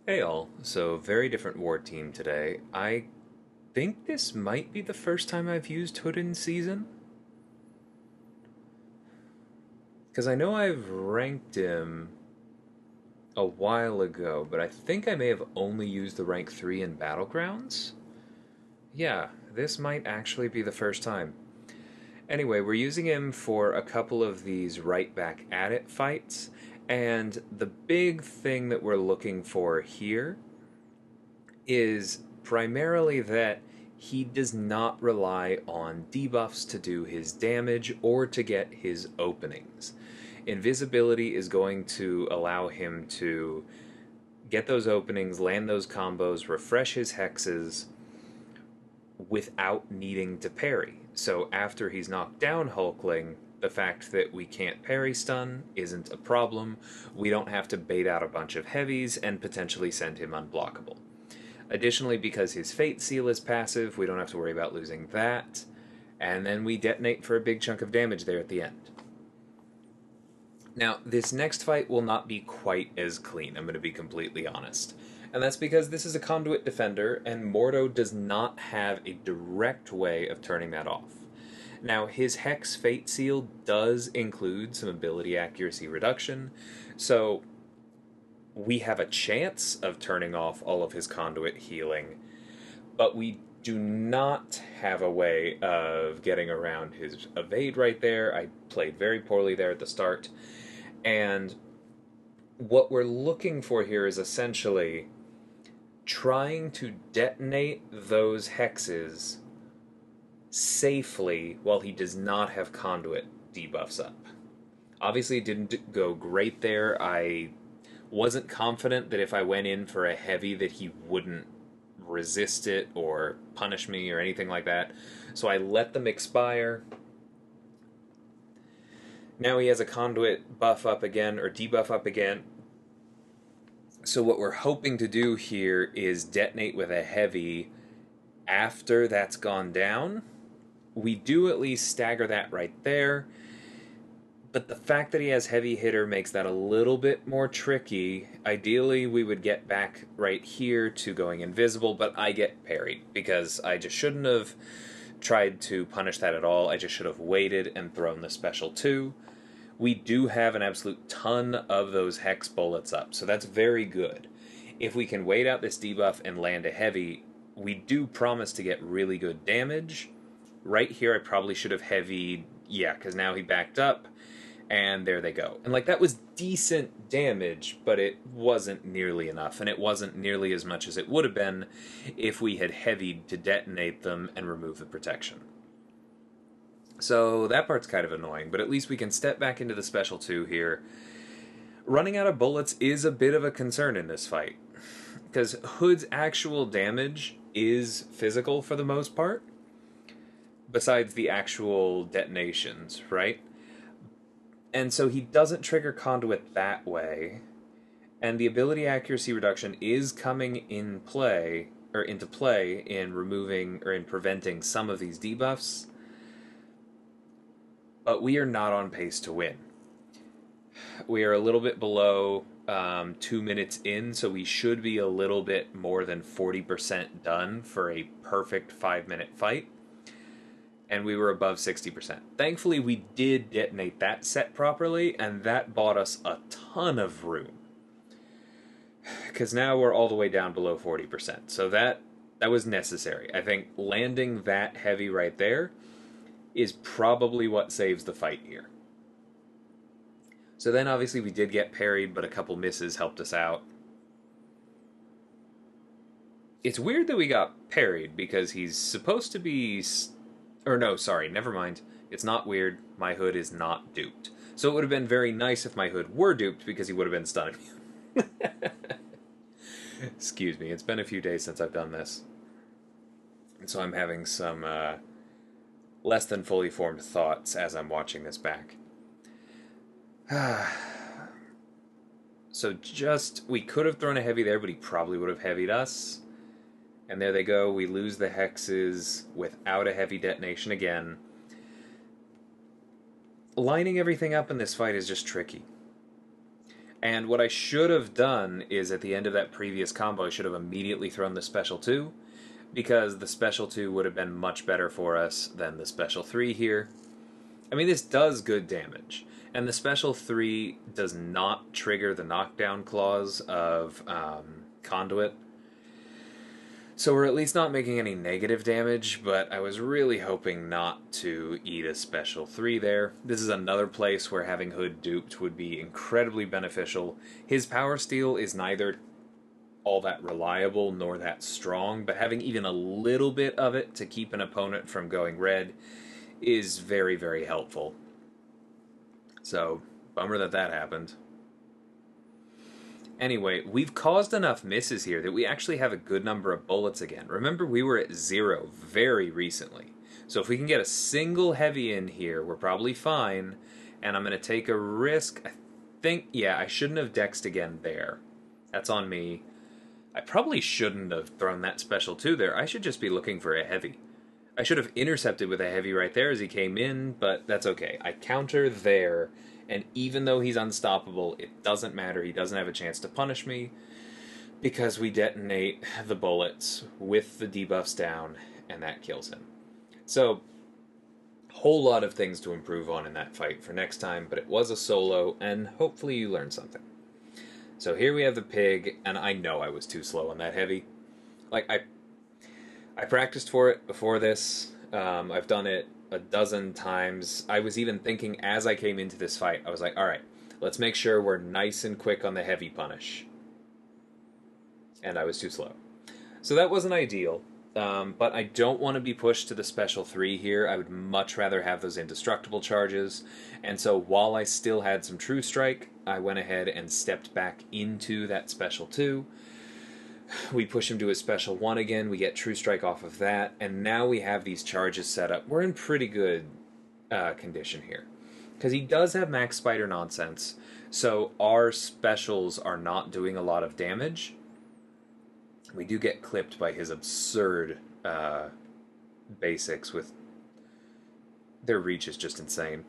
Hey all, so very different war team today. I think this might be the first time I've used Hood in season. Because I know I've ranked him a while ago, but I think I may have only used the rank 3 in Battlegrounds. Yeah, this might actually be the first time. Anyway, we're using him for a couple of these right back at it fights, and the big thing that we're looking for here is primarily that he does not rely on debuffs to do his damage or to get his openings. Invisibility is going to allow him to get those openings, land those combos, refresh his hexes without needing to parry. So after he's knocked down Hulkling, the fact that we can't parry stun isn't a problem. We don't have to bait out a bunch of heavies and potentially send him unblockable. Additionally, because his Fate Seal is passive, we don't have to worry about losing that. And then we detonate for a big chunk of damage there at the end. Now, this next fight will not be quite as clean, I'm going to be completely honest. And that's because this is a conduit defender, and Mordo does not have a direct way of turning that off. Now, his Hex Fate Seal does include some ability accuracy reduction, so we have a chance of turning off all of his conduit healing, but we do not have a way of getting around his evade right there. I played very poorly there at the start, and what we're looking for here is essentially trying to detonate those hexes safely while he does not have conduit debuffs up. Obviously, it didn't go great there. I wasn't confident that if I went in for a heavy that he wouldn't resist it or punish me or anything like that. So I let them expire. Now he has a conduit buff up again, or debuff up again. So what we're hoping to do here is detonate with a heavy after that's gone down. We do at least stagger that right there. But the fact that he has heavy hitter makes that a little bit more tricky. Ideally, we would get back right here to going invisible, but I get parried because I just shouldn't have tried to punish that at all. I just should have waited and thrown the special 2. We do have an absolute ton of those hex bullets up, so that's very good. If we can wait out this debuff and land a heavy, we do promise to get really good damage. Right here, I probably should have heavied, yeah, because now he backed up, and there they go. And, that was decent damage, but it wasn't nearly enough, and it wasn't nearly as much as it would have been if we had heavied to detonate them and remove the protection. So that part's kind of annoying, but at least we can step back into the special 2 here. Running out of bullets is a bit of a concern in this fight, because Hood's actual damage is physical for the most part, besides the actual detonations, right? And so he doesn't trigger conduit that way, and the ability accuracy reduction is coming in play, or into play, in removing or in preventing some of these debuffs, but we are not on pace to win. We are a little bit below 2 minutes in, so we should be a little bit more than 40% done for a perfect 5-minute fight. And we were above 60%. Thankfully, we did detonate that set properly, and that bought us a ton of room. Because now we're all the way down below 40%. So that was necessary. I think landing that heavy right there is probably what saves the fight here. So then obviously we did get parried, but a couple misses helped us out. It's weird that we got parried, because he's supposed to be... Or no, sorry, never mind. It's not weird. My Hood is not duped. So it would have been very nice if my Hood were duped, because he would have been stunning me. Excuse me, it's been a few days since I've done this. And so I'm having some less than fully formed thoughts as I'm watching this back. So we could have thrown a heavy there, but he probably would have heavied us. And there they go, we lose the hexes without a heavy detonation again. Lining everything up in this fight is just tricky. And what I should have done is at the end of that previous combo, I should have immediately thrown the special 2, because the special 2 would have been much better for us than the special 3 here. I mean, this does good damage, and the special 3 does not trigger the knockdown clause of Conduit. So we're at least not making any negative damage, but I was really hoping not to eat a special 3 there. This is another place where having Hood duped would be incredibly beneficial. His power steal is neither all that reliable nor that strong, but having even a little bit of it to keep an opponent from going red is very, very helpful. So, bummer that happened. Anyway, we've caused enough misses here that we actually have a good number of bullets again. Remember, we were at 0 very recently. So if we can get a single heavy in here, we're probably fine. And I'm going to take a risk. I think, yeah, I shouldn't have dexed again there. That's on me. I probably shouldn't have thrown that special 2 there. I should just be looking for a heavy. I should have intercepted with a heavy right there as he came in, but that's okay. I counter there. And even though he's unstoppable, it doesn't matter. He doesn't have a chance to punish me because we detonate the bullets with the debuffs down, and that kills him. So, whole lot of things to improve on in that fight for next time, but it was a solo, and hopefully you learned something. So here we have the pig, and I know I was too slow on that heavy. Like, I practiced for it before this. I've done it a dozen times. I was even thinking as I came into this fight, I was like, alright, let's make sure we're nice and quick on the heavy punish. And I was too slow. So that wasn't ideal, but I don't want to be pushed to the special 3 here. I would much rather have those indestructible charges, and so while I still had some True Strike, I went ahead and stepped back into that special 2. We push him to his special 1 again, we get True Strike off of that, and now we have these charges set up. We're in pretty good condition here. Because he does have max spider nonsense, so our specials are not doing a lot of damage. We do get clipped by his absurd basics with... Their reach is just insane.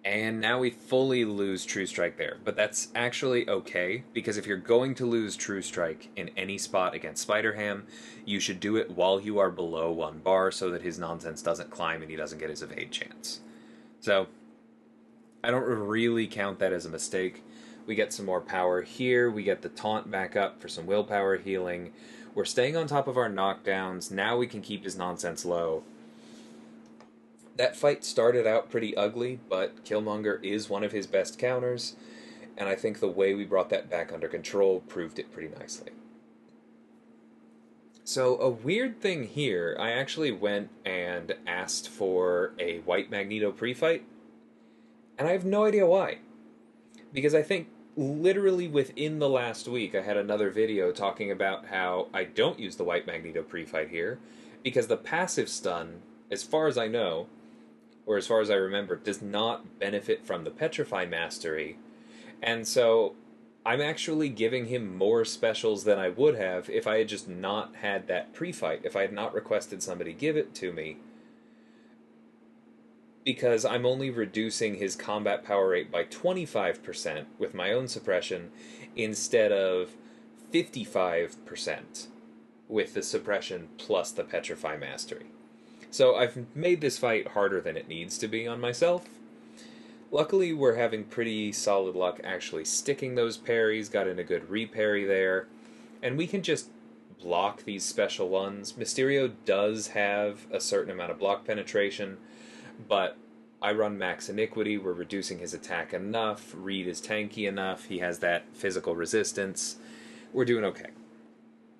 And now we fully lose True Strike there. But that's actually okay, because if you're going to lose True Strike in any spot against Spider-Ham, you should do it while you are below 1 bar so that his nonsense doesn't climb and he doesn't get his evade chance. So, I don't really count that as a mistake. We get some more power here, we get the taunt back up for some willpower healing. We're staying on top of our knockdowns, now we can keep his nonsense low. That fight started out pretty ugly, but Killmonger is one of his best counters, and I think the way we brought that back under control proved it pretty nicely. So, a weird thing here, I actually went and asked for a White Magneto pre-fight, and I have no idea why. Because I think literally within the last week I had another video talking about how I don't use the White Magneto pre-fight here, because the passive stun, as far as I know, or as far as I remember, does not benefit from the Petrify Mastery, and so I'm actually giving him more specials than I would have if I had just not had that pre-fight, if I had not requested somebody give it to me, because I'm only reducing his combat power rate by 25% with my own suppression, instead of 55% with the suppression plus the Petrify Mastery. So I've made this fight harder than it needs to be on myself. Luckily, we're having pretty solid luck actually sticking those parries, got in a good re-parry there, and we can just block these special ones. Mysterio does have a certain amount of block penetration, but I run Max Iniquity, we're reducing his attack enough, Reed is tanky enough, he has that physical resistance, we're doing okay.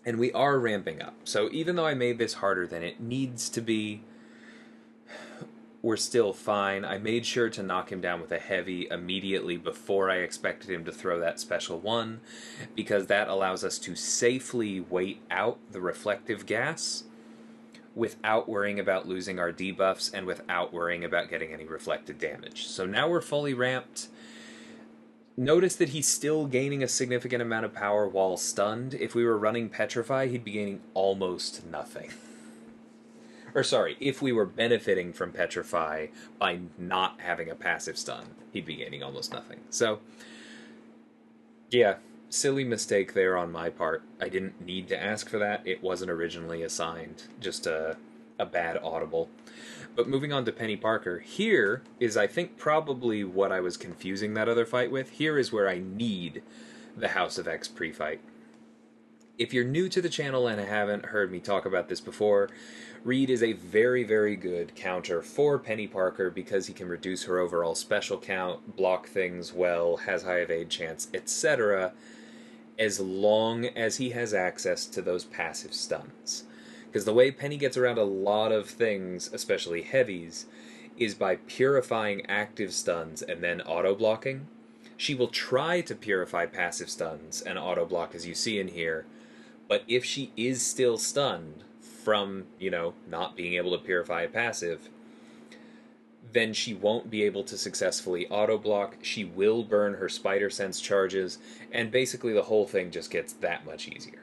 And we are ramping up. So even though I made this harder than it needs to be, we're still fine. I made sure to knock him down with a heavy immediately before I expected him to throw that special 1, because that allows us to safely wait out the reflective gas without worrying about losing our debuffs and without worrying about getting any reflected damage. So now we're fully ramped. Notice that he's still gaining a significant amount of power while stunned. If we were running Petrify, he'd be gaining almost nothing. Or sorry, if we were benefiting from Petrify by not having a passive stun, he'd be gaining almost nothing. So, yeah, silly mistake there on my part. I didn't need to ask for that. It wasn't originally assigned. Just a bad audible. But moving on to Penny Parker, here is, I think, probably what I was confusing that other fight with. Here is where I need the House of X pre-fight. If you're new to the channel and haven't heard me talk about this before, Reed is a very, very good counter for Penny Parker because he can reduce her overall special count, block things well, has high evade chance, etc., as long as he has access to those passive stuns. Because the way Penny gets around a lot of things, especially heavies, is by purifying active stuns and then auto-blocking. She will try to purify passive stuns and auto-block, as you see in here, but if she is still stunned from, not being able to purify a passive, then she won't be able to successfully auto-block, she will burn her Spider Sense charges, and basically the whole thing just gets that much easier.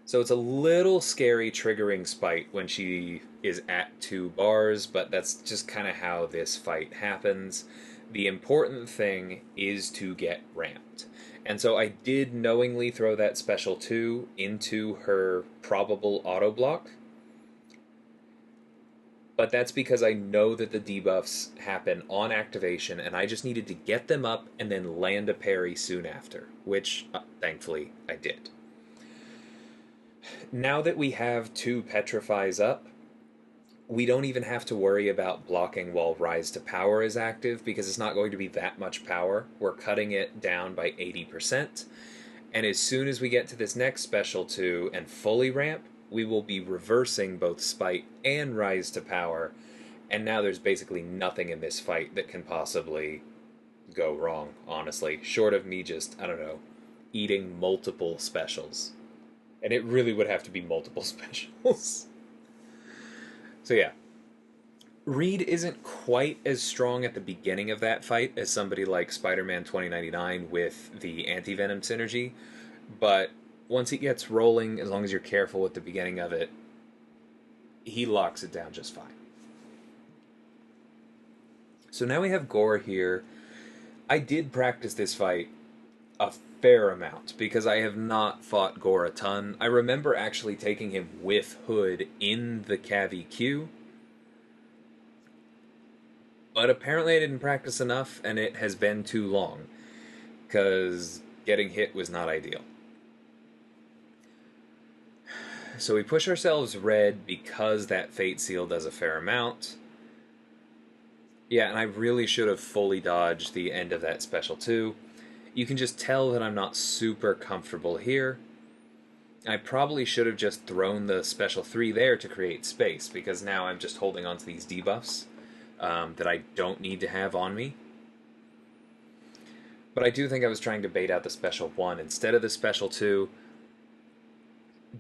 So it's a little scary triggering Spite when she is at 2 bars, but that's just kind of how this fight happens. The important thing is to get ramped. And so I did knowingly throw that special 2 into her probable auto block. But that's because I know that the debuffs happen on activation, and I just needed to get them up and then land a parry soon after, which, thankfully, I did. Now that we have 2 Petrifies up, we don't even have to worry about blocking while Rise to Power is active, because it's not going to be that much power. We're cutting it down by 80%, and as soon as we get to this next special 2 and fully ramp, we will be reversing both Spite and Rise to Power, and now there's basically nothing in this fight that can possibly go wrong, honestly, short of me just, I don't know, eating multiple specials. And it really would have to be multiple specials. So yeah, Reed isn't quite as strong at the beginning of that fight as somebody like Spider-Man 2099 with the Anti-Venom synergy, but once he gets rolling, as long as you're careful at the beginning of it, he locks it down just fine. So now we have Goor here. I did practice this fight a fair amount, because I have not fought Goor a ton. I remember actually taking him with Hood in the Cavi queue, but apparently I didn't practice enough, and it has been too long, because getting hit was not ideal. So we push ourselves red because that Fate Seal does a fair amount. Yeah, and I really should have fully dodged the end of that special 2. You can just tell that I'm not super comfortable here. I probably should have just thrown the special 3 there to create space, because now I'm just holding on to these debuffs that I don't need to have on me. But I do think I was trying to bait out the special 1 instead of the special 2.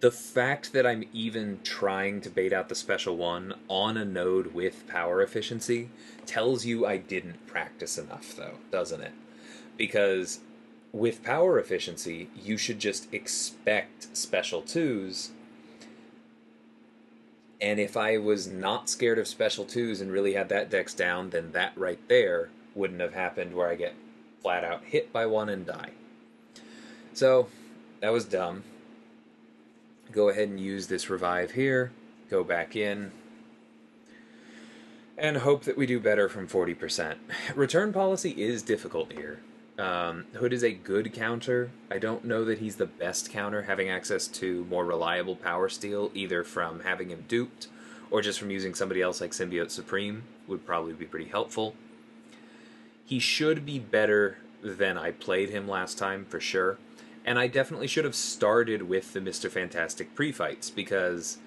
The fact that I'm even trying to bait out the special 1 on a node with power efficiency tells you I didn't practice enough, though, doesn't it? Because with power efficiency, you should just expect special 2s. And if I was not scared of special 2s and really had that dex down, then that right there wouldn't have happened, where I get flat out hit by 1 and die. So, that was dumb. Go ahead and use this revive here, go back in, and hope that we do better from 40%. Return policy is difficult here. Hood is a good counter. I don't know that he's the best counter, having access to more reliable power steal, either from having him duped or just from using somebody else like Symbiote Supreme would probably be pretty helpful. He should be better than I played him last time, for sure. And I definitely should have started with the Mr. Fantastic pre-fights, because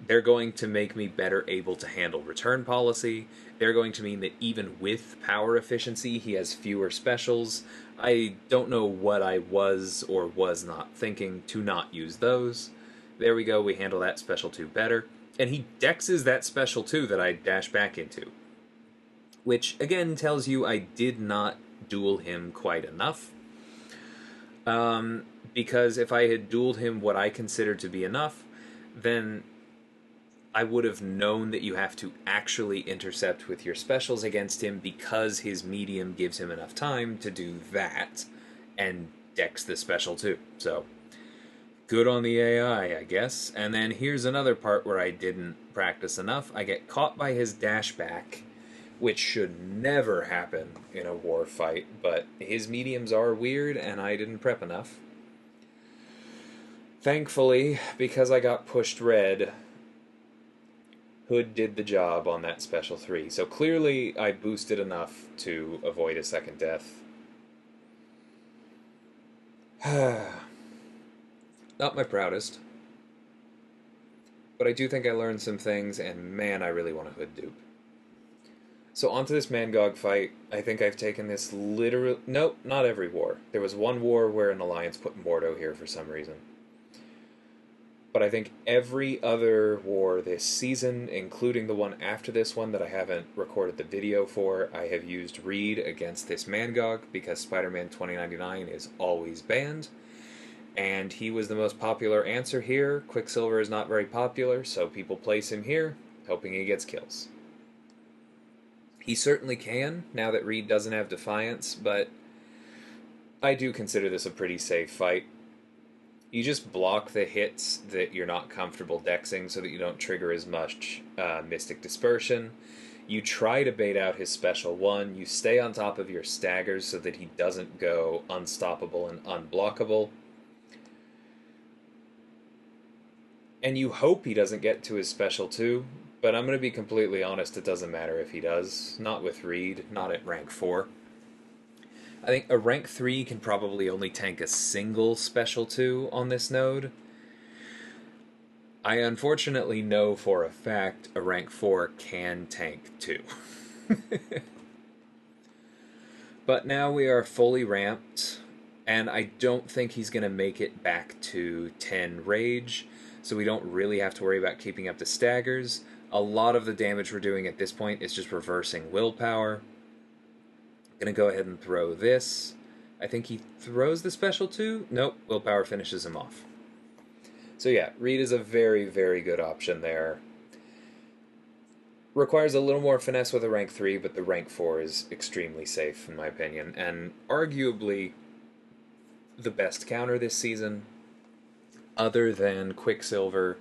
they're going to make me better able to handle return policy. They're going to mean that even with power efficiency, he has fewer specials. I don't know what I was or was not thinking to not use those. There we go, we handle that special 2 better. And he dexes that special 2 that I dash back into, which again tells you I did not duel him quite enough. Because if I had dueled him what I considered to be enough, then I would have known that you have to actually intercept with your specials against him because his medium gives him enough time to do that and dex the special too. So, good on the AI, I guess. And then here's another part where I didn't practice enough. I get caught by his dash back, which should never happen in a war fight, but his mediums are weird and I didn't prep enough. Thankfully, because I got pushed red, Hood did the job on that special 3. So clearly I boosted enough to avoid a second death. Not my proudest. But I do think I learned some things, and man, I really want a Hood dupe. So onto this Mangog fight. I think I've taken this literally... Nope, not every war. There was one war where an alliance put Mordo here for some reason. But I think every other war this season, including the one after this one that I haven't recorded the video for, I have used Reed against this Mangog because Spider-Man 2099 is always banned. And he was the most popular answer here. Quicksilver is not very popular, so people place him here, hoping he gets kills. He certainly can, now that Reed doesn't have Defiance, but I do consider this a pretty safe fight. You just block the hits that you're not comfortable dexing so that you don't trigger as much Mystic Dispersion. You try to bait out his special 1. You stay on top of your staggers so that he doesn't go unstoppable and unblockable. And you hope he doesn't get to his special 2, but I'm going to be completely honest, it doesn't matter if he does. Not with Reed, not at rank 4. I think a rank 3 can probably only tank a single special 2 on this node. I unfortunately know for a fact a rank 4 can tank 2. But now we are fully ramped, and I don't think he's going to make it back to 10 rage, so we don't really have to worry about keeping up the staggers. A lot of the damage we're doing at this point is just reversing willpower. Gonna go ahead and throw this. I think he throws the special 2. Nope, willpower finishes him off. So yeah, Reed is a very, very good option there. Requires a little more finesse with a rank 3, but the rank 4 is extremely safe in my opinion, and arguably the best counter this season, other than Quicksilver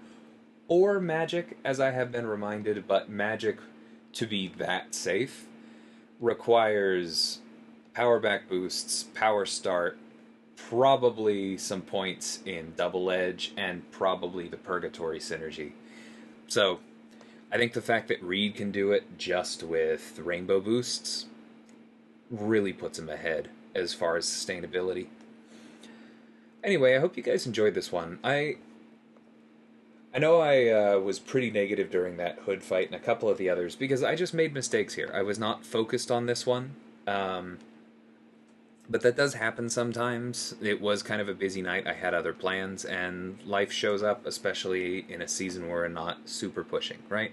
or Magic, as I have been reminded, but Magic, to be that safe, requires power back boosts, power start, probably some points in double edge, and probably the purgatory synergy. So I think the fact that Reed can do it just with rainbow boosts really puts him ahead as far as sustainability. Anyway, I hope you guys enjoyed this one. I know I was pretty negative during that Hood fight and a couple of the others because I just made mistakes here. I was not focused on this one. But that does happen sometimes. It was kind of a busy night. I had other plans, and life shows up, especially in a season where we're not super pushing, right?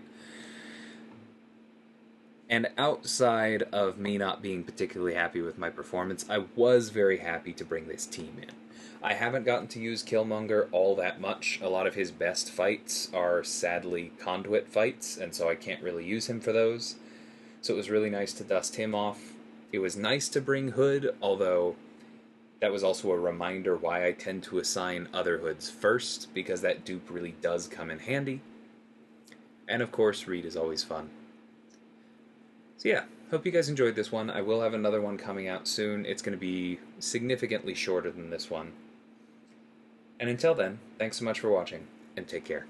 And outside of me not being particularly happy with my performance, I was very happy to bring this team in. I haven't gotten to use Killmonger all that much. A lot of his best fights are sadly conduit fights, and so I can't really use him for those. So it was really nice to dust him off. It was nice to bring Hood, although that was also a reminder why I tend to assign other Hoods first, because that dupe really does come in handy. And of course, Reed is always fun. So yeah, hope you guys enjoyed this one. I will have another one coming out soon. It's going to be significantly shorter than this one. And until then, thanks so much for watching, and take care.